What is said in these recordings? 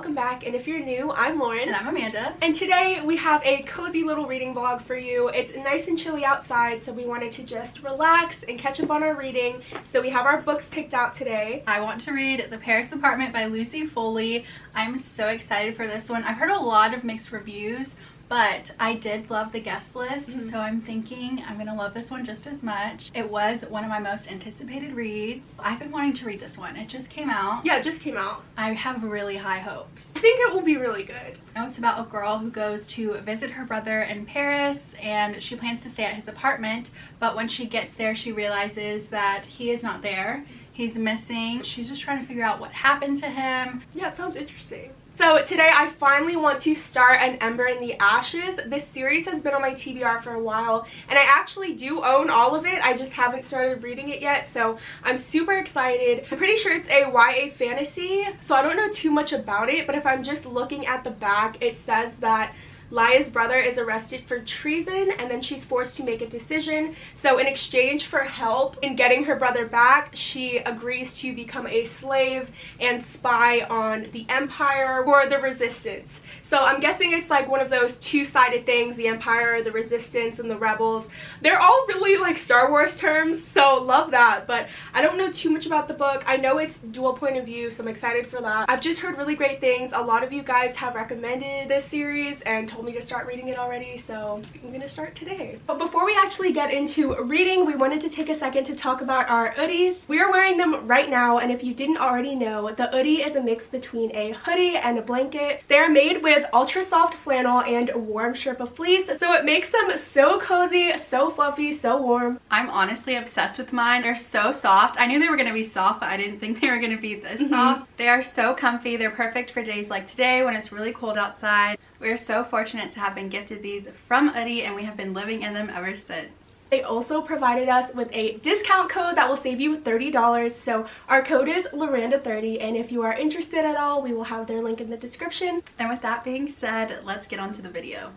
welcome back, and if you're new, I'm Lauren. And I'm Amanda. And today we have a cozy little reading vlog for you. It's nice and chilly outside, so we wanted to just relax and catch up on our reading. So we have our books picked out today. I want to read The Paris Apartment by Lucy Foley. I'm so excited for this one. I've heard a lot of mixed reviews, but I did love the guest list, so I'm thinking I'm gonna love this one just as much. It was one of my most anticipated reads. I've been wanting to read this one. It just came out. Yeah, it just came out. I have really high hopes. I think it will be really good. It's about a girl who goes to visit her brother in Paris, and she plans to stay at his apartment, but when she gets there she realizes that he is not there. He's missing. She's just trying to figure out what happened to him. Yeah, it sounds interesting. So today I finally want to start an Ember in the Ashes. This series has been on my TBR for a while, and I actually do own all of it. I just haven't started reading it yet, so I'm super excited. I'm pretty sure it's a YA fantasy, so I don't know too much about it, but if I'm just looking at the back, it says that Laya's brother is arrested for treason, and then she's forced to make a decision. So in exchange for help in getting her brother back, she agrees to become a slave and spy on the Empire or the Resistance. So I'm guessing it's like one of those two-sided things, the Empire, the Resistance, and the Rebels. They're all really like Star Wars terms, so love that, but I don't know too much about the book. I know it's dual point of view, so I'm excited for that. I've just heard really great things. A lot of you guys have recommended this series and told me to start reading it already, so I'm gonna start today. But before we actually get into reading, we wanted to take a second to talk about our hoodies. We are wearing them right now, and if you didn't already know, the hoodie is a mix between a hoodie and a blanket. They're made with ultra soft flannel and warm Sherpa fleece, so it makes them so cozy, so fluffy, so warm. I'm honestly obsessed with mine. They're so soft. I knew they were going to be soft, but I didn't think they were going to be this soft. They are so comfy. They're perfect for days like today when it's really cold outside. We are so fortunate to have been gifted these from Uddy, and we have been living in them ever since. They also provided us with a discount code that will save you $30. So our code is Lauranda30, and if you are interested at all, we will have their link in the description. And with that being said, let's get on to the video.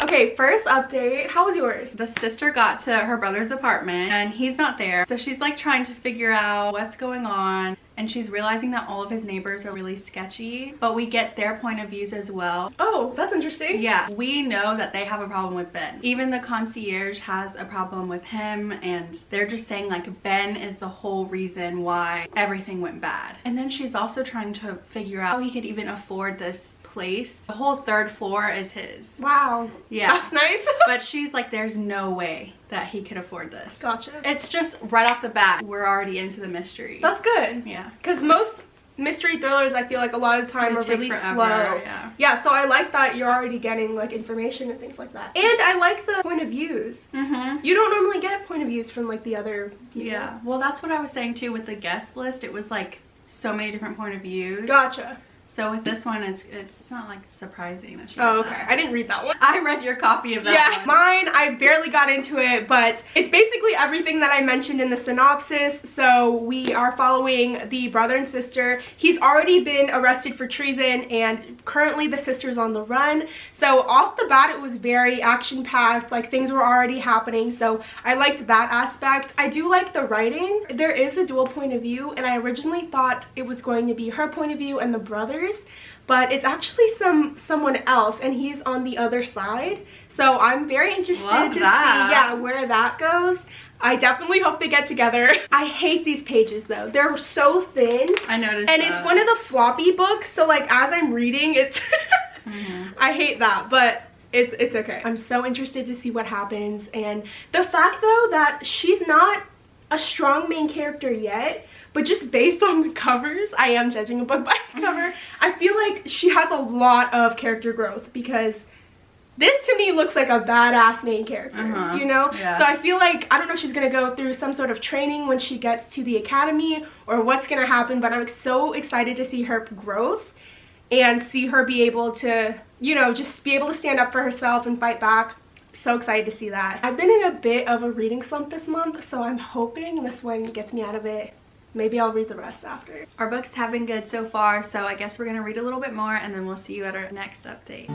Okay, first update. How was yours? The sister got to her brother's apartment and he's not there. So she's like trying to figure out what's going on. And she's realizing that all of his neighbors are really sketchy, but we get their point of views as well. Oh, that's interesting. Yeah, we know that they have a problem with Ben. Even the concierge has a problem with him, and they're just saying like Ben is the whole reason why everything went bad. And then she's also trying to figure out how he could even afford this place. The whole third floor is his. Wow. Yeah. That's nice. But she's like, there's no way that he could afford this. Gotcha. It's just right off the bat, we're already into the mystery. That's good. Yeah. Because most mystery thrillers, I feel like a lot of the time are really forever, slow. Yeah. Yeah, so I like that you're already getting like information and things like that. And I like the point of views. You don't normally get point of views from like the other people. Yeah. Well, that's what I was saying too with the guest list. It was like so many different point of views. Gotcha. So with this one, it's not like surprising that she did okay. that. I didn't read that one. I read your copy of that Yeah, mine, I barely got into it, but it's basically everything that I mentioned in the synopsis. So we are following the brother and sister. He's already been arrested for treason, and currently the sister's on the run. So off the bat, it was very action-packed, like things were already happening. So I liked that aspect. I do like the writing. There is a dual point of view, and I originally thought it was going to be her point of view and the brother's, but it's actually someone else, and he's on the other side. So I'm very interested to see, yeah, where that goes. I definitely hope they get together. I hate these pages though. They're so thin. I noticed and that. It's one of the floppy books, so like as I'm reading, it's I hate that, but it's okay. I'm so interested to see what happens. And the fact though that she's not a strong main character yet, but just based on the covers, I am judging a book by the cover. I feel like she has a lot of character growth, because this to me looks like a badass main character, you know? Yeah. So I feel like, I don't know if she's gonna go through some sort of training when she gets to the academy or what's gonna happen, but I'm so excited to see her growth and see her be able to, you know, just be able to stand up for herself and fight back. So excited to see that. I've been in a bit of a reading slump this month, so I'm hoping this one gets me out of it. Maybe I'll read the rest after. Our books have been good so far, so I guess we're gonna read a little bit more and then we'll see you at our next update.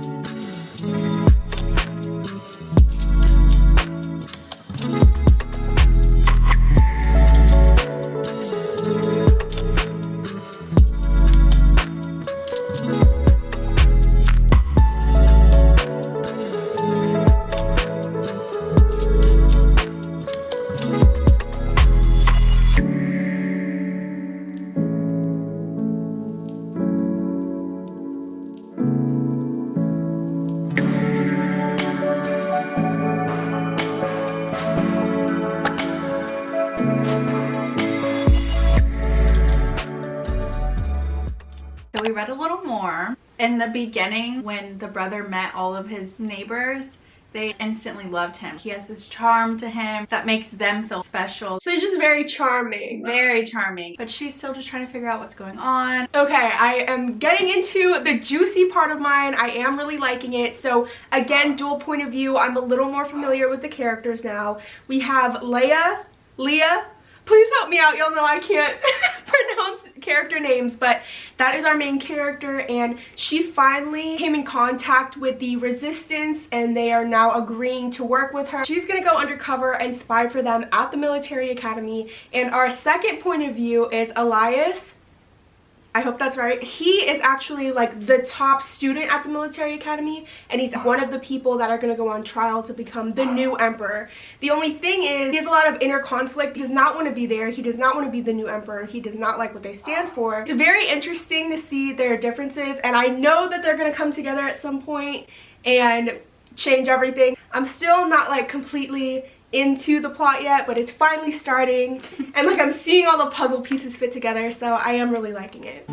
So we read a little more. In the beginning, when the brother met all of his neighbors, they instantly loved him. He has this charm to him that makes them feel special. So he's just very charming. Very charming. But she's still just trying to figure out what's going on. Okay, I am getting into the juicy part of mine. I am really liking it. So again, dual point of view. I'm a little more familiar with the characters now. We have Leah. Please help me out. Y'all know I can't pronounce character names, but that is our main character, and she finally came in contact with the resistance and they are now agreeing to work with her. She's gonna go undercover and spy for them at the military academy. And our second point of view is Elias. I hope that's right. He is actually like the top student at the military academy, and he's one of the people that are going to go on trial to become the new emperor. The only thing is, he has a lot of inner conflict. He does not want to be there. He does not want to be the new emperor. He does not like what they stand for. It's very interesting to see their differences, and I know that they're going to come together at some point and change everything. I'm still not like completely into the plot yet, but it's finally starting, and like I'm seeing all the puzzle pieces fit together, so I am really liking it.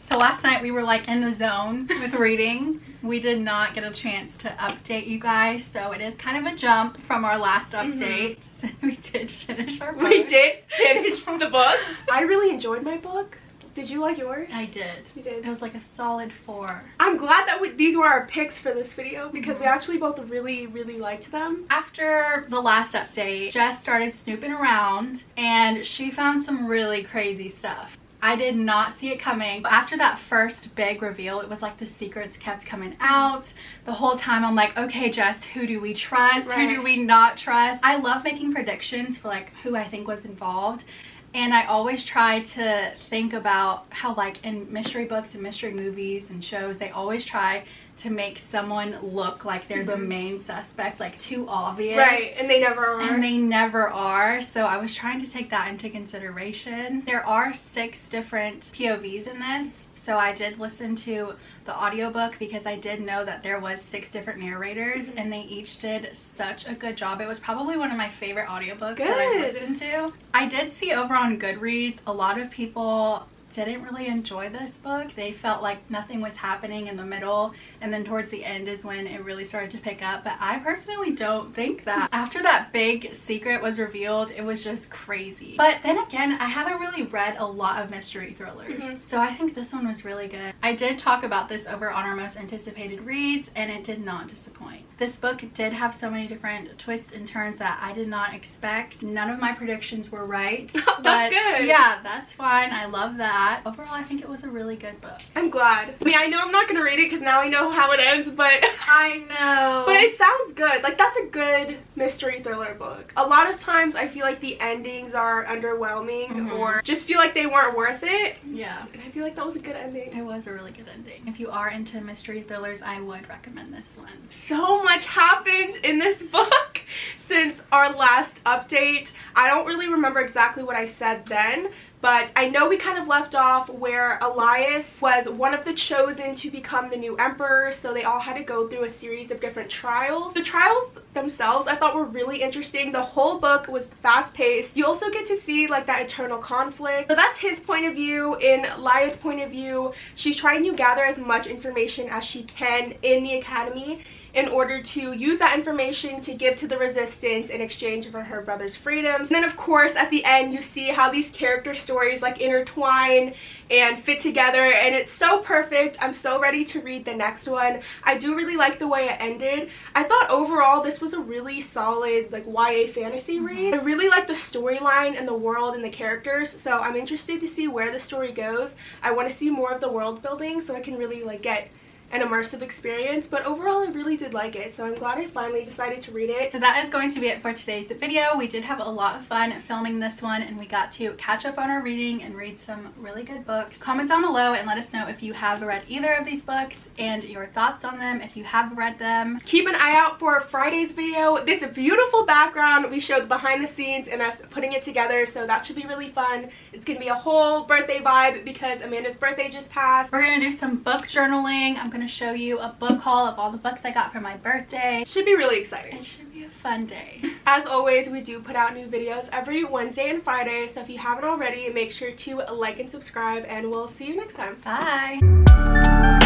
So last night we were like in the zone with reading. We did not get a chance to update you guys, so it is kind of a jump from our last update. We did finish our book. We did finish the books. I really enjoyed my book. Did you like yours? I did. You did. It was like a solid 4. I'm glad that these were our picks for this video because we actually both really liked them. After the last update, Jess started snooping around and she found some really crazy stuff. I did not see it coming. After that first big reveal, it was like the secrets kept coming out. The whole time I'm like, okay, Jess, who do we trust? Right. Who do we not trust? I love making predictions for like who I think was involved. And I always try to think about how like in mystery books and mystery movies and shows, they always try to make someone look like they're the main suspect, like too obvious. Right, and they never are. And they never are. So I was trying to take that into consideration. There are 6 different POVs in this. So I did listen to the audiobook because I did know that there was 6 different narrators and they each did such a good job. It was probably one of my favorite audiobooks that I've listened to. I did see over on Goodreads, a lot of people didn't really enjoy this book. They felt like nothing was happening in the middle, and then towards the end is when it really started to pick up. But I personally don't think that. After that big secret was revealed, it was just crazy. But then again, I haven't really read a lot of mystery thrillers, so I think this one was really good. I did talk about this over on our most anticipated reads, and it did not disappoint. This book did have so many different twists and turns that I did not expect. None of my predictions were right. That's good. Yeah, that's fine. I love that. Overall, I think it was a really good book. I'm glad. I mean, I know I'm not gonna read it because now I know how it ends, but I know. But it sounds good. Like, that's a good mystery thriller book. A lot of times I feel like the endings are underwhelming or just feel like they weren't worth it. Yeah. And I feel like that was a good ending. It was a really good ending. If you are into mystery thrillers, I would recommend this one. So much happened in this book since our last update. I don't really remember exactly what I said then, but I know we kind of left off where Elias was one of the chosen to become the new emperor, so they all had to go through a series of different trials. The trials themselves I thought were really interesting. The whole book was fast-paced. You also get to see like that eternal conflict. So that's his point of view. In Elias' point of view, she's trying to gather as much information as she can in the academy. in order to use that information to give to the resistance in exchange for her brother's freedoms. And then of course at the end you see how these character stories like intertwine and fit together, and it's so perfect. I'm so ready to read the next one. I do really like the way it ended. I thought overall this was a really solid like YA fantasy read. I really like the storyline and the world and the characters, so I'm interested to see where the story goes. I want to see more of the world building so I can really like get an immersive experience, but overall I really did like it, so I'm glad I finally decided to read it. So that is going to be it for today's video. We did have a lot of fun filming this one, and we got to catch up on our reading and read some really good books. Comment down below and let us know if you have read either of these books and your thoughts on them if you have read them. Keep an eye out for Friday's video. This beautiful background, we showed behind the scenes and us putting it together, so that should be really fun. It's gonna be a whole birthday vibe because Amanda's birthday just passed. We're gonna do some book journaling. I'm gonna show you a book haul of all the books I got for my birthday. Should be really exciting. It should be a fun day. As always, we do put out new videos every Wednesday and Friday, so if you haven't already, make sure to like and subscribe, and we'll see you next time. Bye.